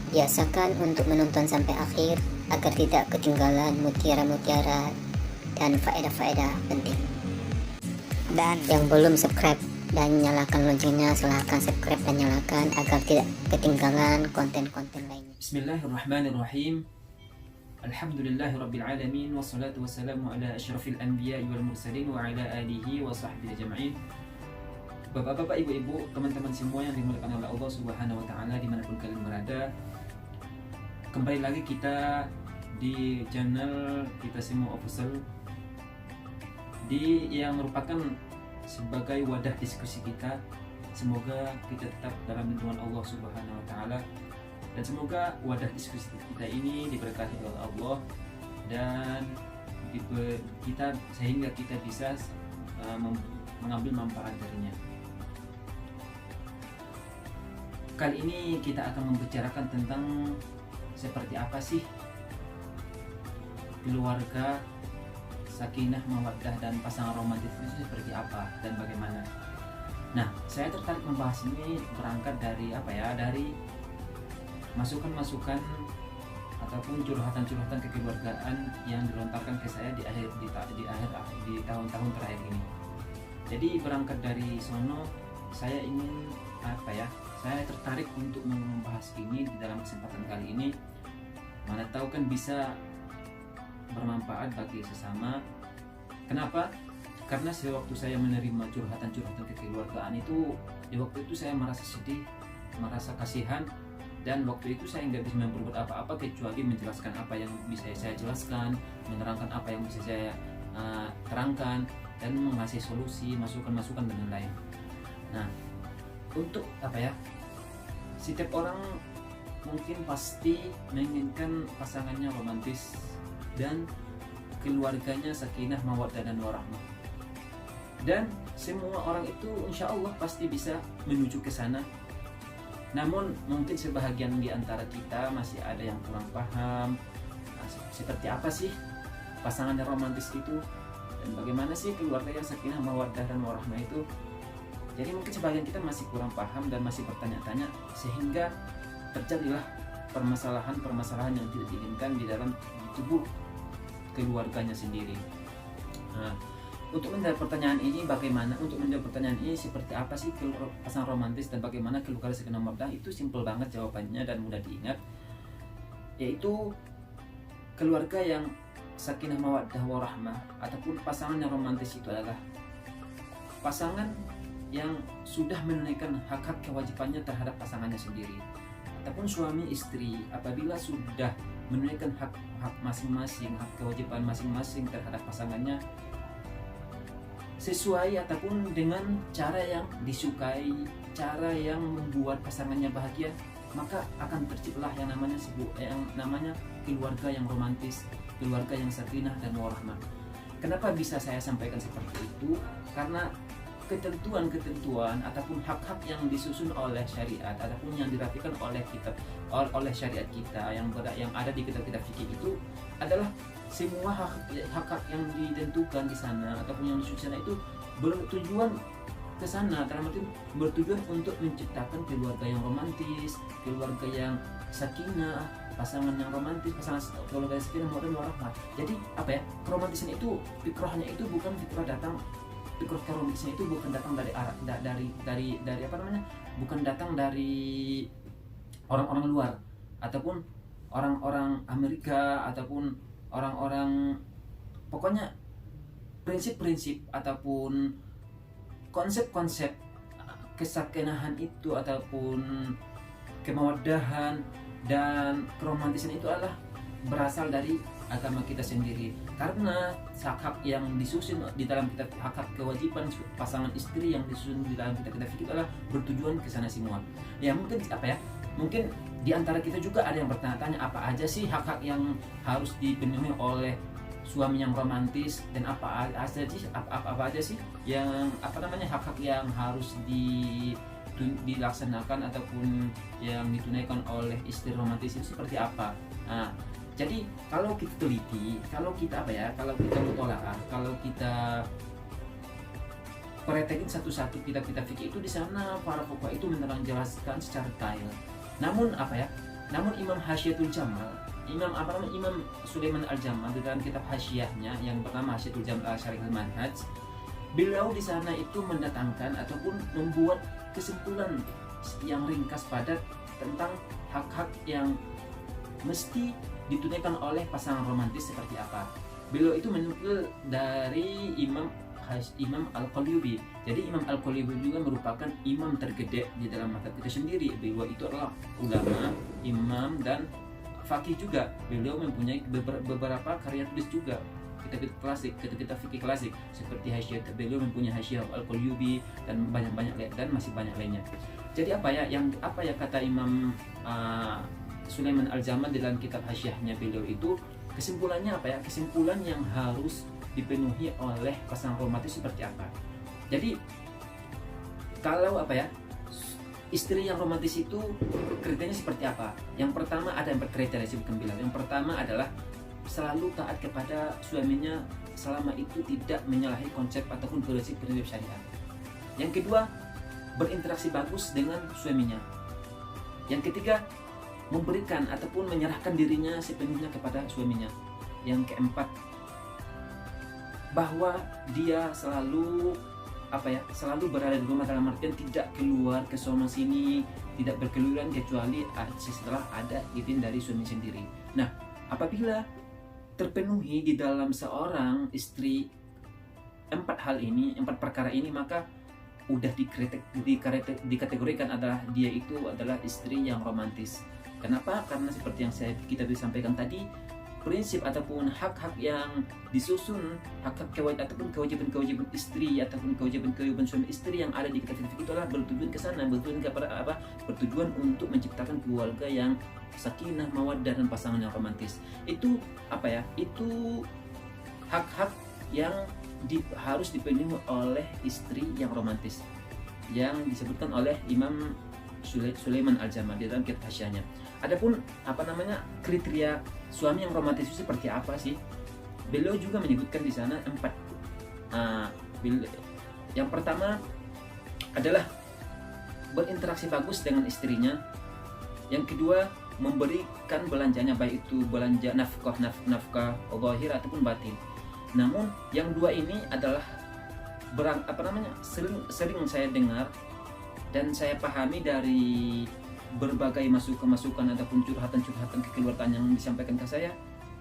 Biasakan untuk menonton sampai akhir agar tidak ketinggalan mutiara-mutiara dan faedah-faedah penting. Dan yang belum subscribe dan nyalakan loncengnya, silahkan subscribe dan nyalakan agar tidak ketinggalan konten-konten lainnya. Bismillahirrahmanirrahim. Alhamdulillahirrabbilalamin. Wassalatu wassalamu ala asyrafil anbiya wal mursalin wa ala alihi wa sahbihi ajma'in. Bapak-bapak, ibu-ibu, teman-teman semua yang dimuliakan oleh Allah Subhanahu wa Ta'ala dimanapun kalian berada, kembali lagi kita di channel kita semua official, yang merupakan sebagai wadah diskusi kita. Semoga kita tetap dalam lindungan Allah Subhanahu wa Ta'ala, dan semoga wadah diskusi kita ini diberkati oleh Allah dan sehingga kita bisa mengambil manfaat darinya. Kali ini kita akan membicarakan tentang seperti apa sih keluarga sakinah, mawaddah, dan pasangan romantis itu seperti apa dan bagaimana. Nah, saya tertarik membahas ini berangkat dari dari masukan-masukan ataupun curhatan-curhatan kekeluargaan yang dilontarkan ke saya di tahun-tahun terakhir ini. Jadi berangkat dari sono, saya ingin saya tertarik untuk membahas ini di dalam kesempatan kali ini. Mana tahu kan bisa bermanfaat bagi sesama. Kenapa? Karena sewaktu saya menerima curhatan-curhatan kekeluargaan itu, di waktu itu saya merasa sedih, merasa kasihan, dan waktu itu saya nggak bisa berbuat apa-apa kecuali menjelaskan apa yang bisa saya jelaskan, menerangkan apa yang bisa saya terangkan, dan mengasih solusi, masukan-masukan dan lain-lain. Nah, untuk setiap orang mungkin pasti menginginkan pasangannya romantis dan keluarganya sakinah, mawaddah, dan warahmah. Dan semua orang itu insya Allah pasti bisa menuju ke sana. Namun mungkin sebahagian di antara kita masih ada yang kurang paham seperti apa sih pasangan yang romantis itu, dan bagaimana sih keluarga yang sakinah, mawaddah, dan warahmah itu. Jadi mungkin sebagian kita masih kurang paham dan masih bertanya-tanya, sehingga terjadilah permasalahan-permasalahan yang tidak diinginkan di dalam tubuh keluarganya sendiri. Nah, untuk menjawab pertanyaan ini seperti apa sih pasangan romantis dan bagaimana keluarga sakinah mawaddah, itu simpel banget jawabannya dan mudah diingat, yaitu keluarga yang sakinah, mawaddah, warahmah ataupun pasangan yang romantis itu adalah pasangan yang sudah menunaikan hak-hak kewajibannya terhadap pasangannya sendiri, ataupun suami istri apabila sudah menunaikan hak masing-masing, hak kewajiban masing-masing terhadap pasangannya sesuai ataupun dengan cara yang disukai, cara yang membuat pasangannya bahagia, maka akan terciptalah yang namanya keluarga yang romantis, keluarga yang sakinah dan warahmah. Kenapa bisa saya sampaikan seperti itu? Karena ketentuan-ketentuan ataupun hak-hak yang disusun oleh syariat ataupun yang dirapikan oleh oleh syariat kita yang ada di kitab-kitab fikih itu adalah semua hak-hak yang ditentukan di sana ataupun yang disusun itu bertujuan ke sana, dalam arti bertujuan untuk menciptakan keluarga yang romantis, keluarga yang sakinah, pasangan yang romantis, keluarga yang sakinah, mawaddah, warahmah. Jadi keromantisan itu, fikrahnya itu bukan fikrah keromantisan itu bukan datang bukan datang dari orang-orang luar ataupun orang-orang Amerika ataupun orang-orang, pokoknya prinsip-prinsip ataupun konsep-konsep kesakinahan itu ataupun kemawaddahan dan keromantisan itu adalah berasal dari agama kita sendiri. Karena hak-hak yang disusun di dalam kitab, hak-hak kewajiban pasangan istri yang disusun di dalam kitab-kitab fikih adalah bertujuan ke sana semua. Ya mungkin mungkin di antara kita juga ada yang bertanya-tanya, apa aja sih hak-hak yang harus dipenuhi oleh suami yang romantis, dan apa aja sih yang hak-hak yang harus dilaksanakan ataupun yang ditunaikan oleh istri romantis itu seperti apa. Nah, jadi kalau kita teliti, kalau kita mutolaah, kalau kita praktekin satu-satu kitab-kitab fikih itu, di sana para fuqaha itu menjelaskan secara detail. Namun Namun Imam Hasyiatul Jamal, Imam Sulaiman Al-Jamal di dalam kitab hasyiahnya yang bernama Hasyiatul Jamal Syarih Al-Manhaj, beliau di sana itu mendatangkan ataupun membuat kesimpulan yang ringkas padat tentang hak-hak yang mesti ditunaikan oleh pasangan romantis seperti apa. Beliau itu menukil dari Imam Al-Qalyubi. Jadi Imam Al-Qalyubi juga merupakan imam tergede di dalam mazhab kita sendiri. Beliau itu adalah ulama, imam, dan fakih juga. Beliau mempunyai beberapa karya tulis juga, kitab klasik, kitab fikih klasik seperti Hasyiah. Beliau mempunyai Hasyiah Al-Qalyubi dan banyak dan masih banyak lainnya. Jadi apa ya kata Imam Sulaiman Al-Jamal dalam kitab hasyiahnya beliau itu, kesimpulannya apa ya? Kesimpulan yang harus dipenuhi oleh pasangan romantis seperti apa. Jadi kalau istri yang romantis itu kriterianya seperti apa? Yang pertama ada 4 kriteria sebutkan bilang. Yang pertama adalah selalu taat kepada suaminya selama itu tidak menyalahi konsep ataupun prinsip-prinsip syariat. Yang kedua, berinteraksi bagus dengan suaminya. Yang ketiga, memberikan ataupun menyerahkan dirinya sepenuhnya kepada suaminya. Yang keempat, bahwa dia selalu berada di rumah dalam artian tidak keluar ke sono sini, tidak berkeluyuran kecuali setelah ada izin dari suami sendiri. Nah, apabila terpenuhi di dalam seorang istri 4 perkara ini, maka udah dikategorikan adalah dia itu adalah istri yang romantis. Kenapa? Karena seperti yang kita disampaikan tadi, prinsip ataupun hak-hak yang disusun, hak-hak kewajiban istri ataupun kewajiban suami istri yang ada di kitab fikih itu adalah bertujuan ke sana, bertujuan kepada apa? Bertujuan untuk menciptakan keluarga yang sakinah, mawaddah, dan pasangan yang romantis. Itu Itu hak-hak yang harus dipenuhi oleh istri yang romantis yang disebutkan oleh Imam Sulaiman Al-Jamal di dalam kitab hasyiahnya. Adapun kriteria suami yang romantis itu seperti apa sih? Beliau juga menyebutkan di sana 4. Yang pertama adalah berinteraksi bagus dengan istrinya. Yang kedua, memberikan belanjanya, baik itu belanja nafkah zahir ataupun batin. Namun yang dua ini adalah sering saya dengar dan saya pahami dari berbagai masukan ataupun curhatan kekeluargaan yang disampaikan ke saya.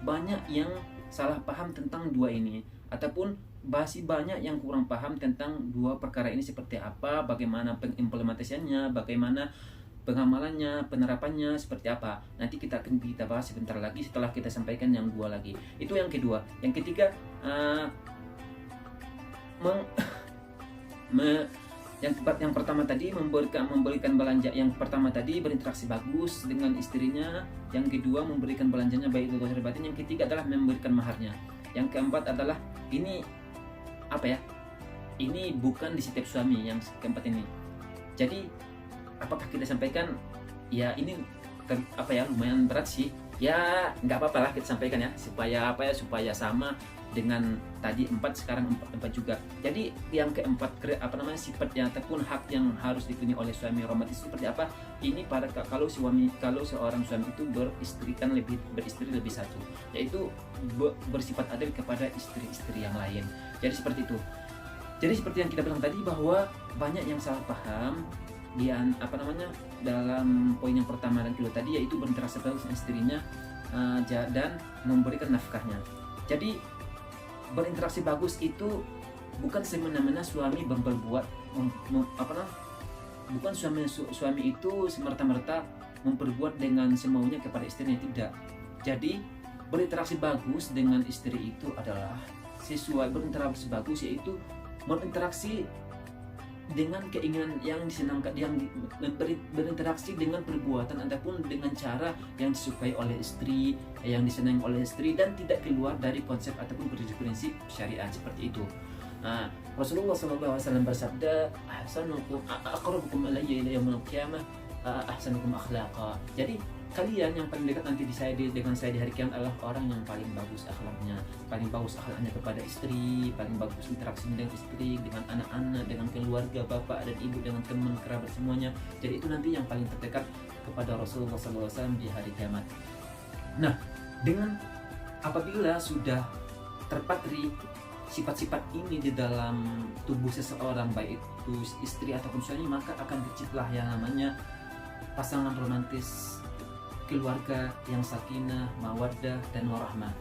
Banyak yang salah paham tentang dua ini, ataupun masih banyak yang kurang paham tentang dua perkara ini seperti apa, bagaimana pengimplementasiannya, bagaimana pengamalannya, penerapannya seperti apa. Nanti kita akan bahas sebentar lagi setelah kita sampaikan yang dua lagi. Itu yang kedua. Yang ketiga, yang pertama tadi memberikan belanja. Yang pertama tadi berinteraksi bagus dengan istrinya. Yang kedua memberikan belanjanya baik itu zahir batin. Yang ketiga adalah memberikan maharnya. Yang keempat adalah ini bukan di setiap suami. Yang keempat ini. Jadi apakah kita sampaikan? Ya ini lumayan berat sih. Ya nggak apa-apa lah kita sampaikan ya, supaya sama dengan tadi 4, sekarang 4 juga. Jadi yang keempat sifatnya ataupun hak yang harus dipenuhi oleh suami romantis seperti apa? Ini kalau seorang suami itu beristri lebih satu, yaitu bersifat adil kepada istri-istri yang lain. Jadi seperti itu. Jadi seperti yang kita bilang tadi, bahwa banyak yang salah paham dalam poin yang pertama dan kedua tadi, yaitu berinteraksi bagus dengan istrinya dan memberikan nafkahnya. Jadi berinteraksi bagus itu bukan semena-mena suami berbuat bukan suami itu semerta-merta memperbuat dengan semaunya kepada istrinya, tidak. Jadi berinteraksi bagus dengan istri itu adalah sesuai, berinteraksi bagus yaitu berinteraksi dengan keinginan yang disenangkan, yang berinteraksi dengan perbuatan ataupun dengan cara yang disukai oleh istri, yang disenangi oleh istri, dan tidak keluar dari konsep ataupun prinsip syariat seperti itu. Rasulullah SAW bersabda, aqrabukum alayya yaumil qiyamah ahsanukum akhlaqa. Jadi kalian yang paling dekat nanti dengan saya di hari kiamat adalah orang yang paling bagus akhlaknya, kepada istri, paling bagus interaksi dengan istri, dengan anak-anak, dengan keluarga, bapak dan ibu, dengan teman kerabat semuanya. Jadi itu nanti yang paling terdekat kepada Rasulullah SAW di hari kiamat. Nah, dengan apabila sudah terpatri sifat-sifat ini di dalam tubuh seseorang, baik itu istri ataupun suami, maka akan terciptalah yang namanya pasangan romantis, keluarga yang sakinah, mawaddah, dan warahmah.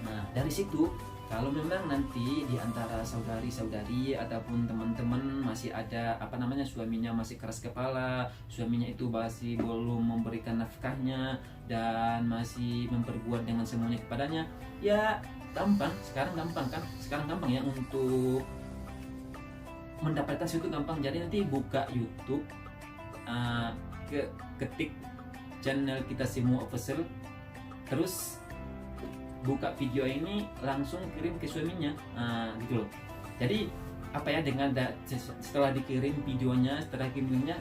Nah, dari situ kalau memang nanti di antara saudari-saudari ataupun teman-teman masih ada suaminya masih keras kepala, suaminya itu masih belum memberikan nafkahnya dan masih memperbuat dengan semuanya kepadanya, ya sekarang gampang ya untuk mendapatkan sesuatu gampang. Jadi nanti buka YouTube, ketik channel Kita Semua Official, terus buka video ini langsung kirim ke suaminya, gitu loh. Jadi dengan setelah dikirim videonya,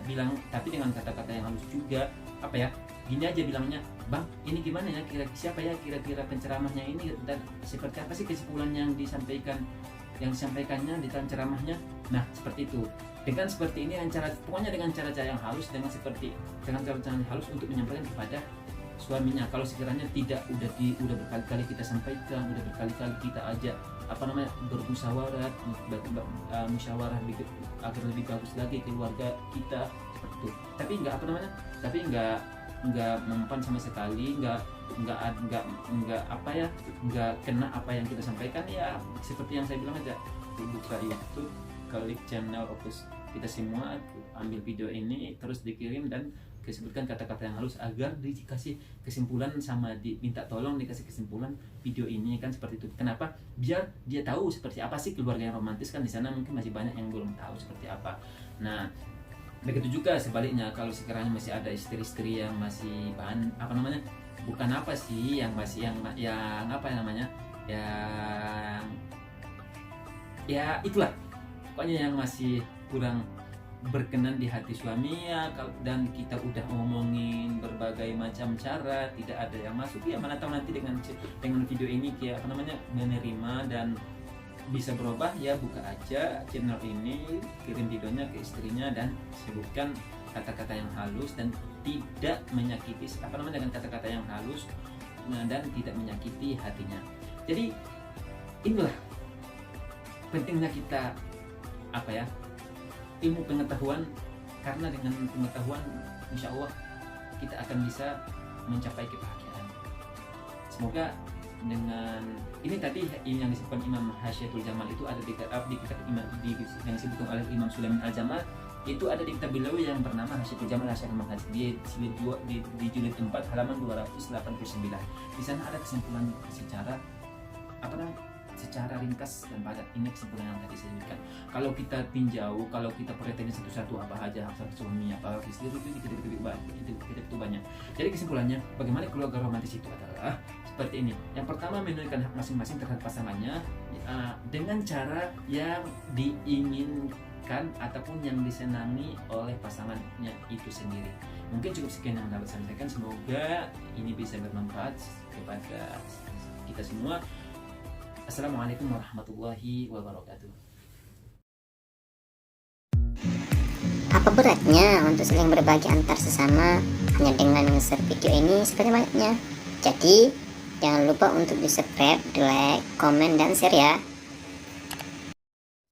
bilang, tapi dengan kata-kata yang halus juga, gini aja bilangnya, bang, ini gimana ya, siapa ya kira-kira penceramahnya ini, dan seperti apa sih kesimpulan yang disampaikannya di dalam ceramahnya. Nah, seperti itu. Dengan seperti ini, pokoknya dengan cara-cara yang halus, dengan cara-cara yang halus untuk menyampaikan kepada suaminya. Kalau sekiranya tidak, udah berkali-kali kita sampaikan, udah berkali-kali kita ajak bermusyawarah agar lebih bagus lagi keluarga kita, seperti itu. Tapi nggak mempan sama sekali, nggak kena apa yang kita sampaikan, ya seperti yang saya bilang aja, buka YouTube, klik channel Opus Kita Semua, ambil video ini, terus dikirim dan disebutkan kata-kata yang halus agar dikasih kesimpulan, minta tolong dikasih kesimpulan video ini, kan seperti itu. Kenapa? Biar dia tahu seperti apa sih keluarga yang romantis, kan di sana mungkin masih banyak yang belum tahu seperti apa. Nah, begitu juga sebaliknya, kalau sekiranya masih ada istri-istri yang masih itulah pokoknya yang masih kurang berkenan di hati suami ya, dan kita udah ngomongin berbagai macam cara tidak ada yang masuk, ya mana tahu nanti dengan video ini menerima dan bisa berubah, ya buka aja channel ini, kirim videonya ke istrinya dan sebutkan kata-kata yang halus dan tidak menyakiti, dengan kata-kata yang halus dan tidak menyakiti hatinya. Jadi inilah pentingnya kita ilmu pengetahuan, karena dengan pengetahuan insya Allah kita akan bisa mencapai kebahagiaan. Semoga dengan ini tadi yang disebutkan Imam Hasyiatul Jamal itu ada di kitab yang disebutkan oleh Imam Sulaiman Al-Jamal, itu ada di kitab beliau yang bernama Hasyiatul Jamal Hasyiatul Manhaj di jilid 4 halaman 289. Di sana ada kesimpulan secara ringkas dan padat. Ini kesimpulan yang tadi saya berikan. Kalau kita tinjau, kalau kita perhatiin satu-satu apa aja hak suami, apa istri, itu banyak. Jadi kesimpulannya, bagaimana keluarga romantis itu adalah seperti ini. Yang pertama, menunjukkan hak masing-masing terhadap pasangannya dengan cara yang diinginkan ataupun yang disenangi oleh pasangannya itu sendiri. Mungkin cukup sekian yang dapat saya sampaikan. Semoga ini bisa bermanfaat kepada kita semua. Assalamualaikum warahmatullahi wabarakatuh. Apa beratnya untuk saling berbagi antar sesama hanya dengan nge-share video ini sebanyak-banyaknya? Jadi jangan lupa untuk di subscribe, di like, komen, dan share ya.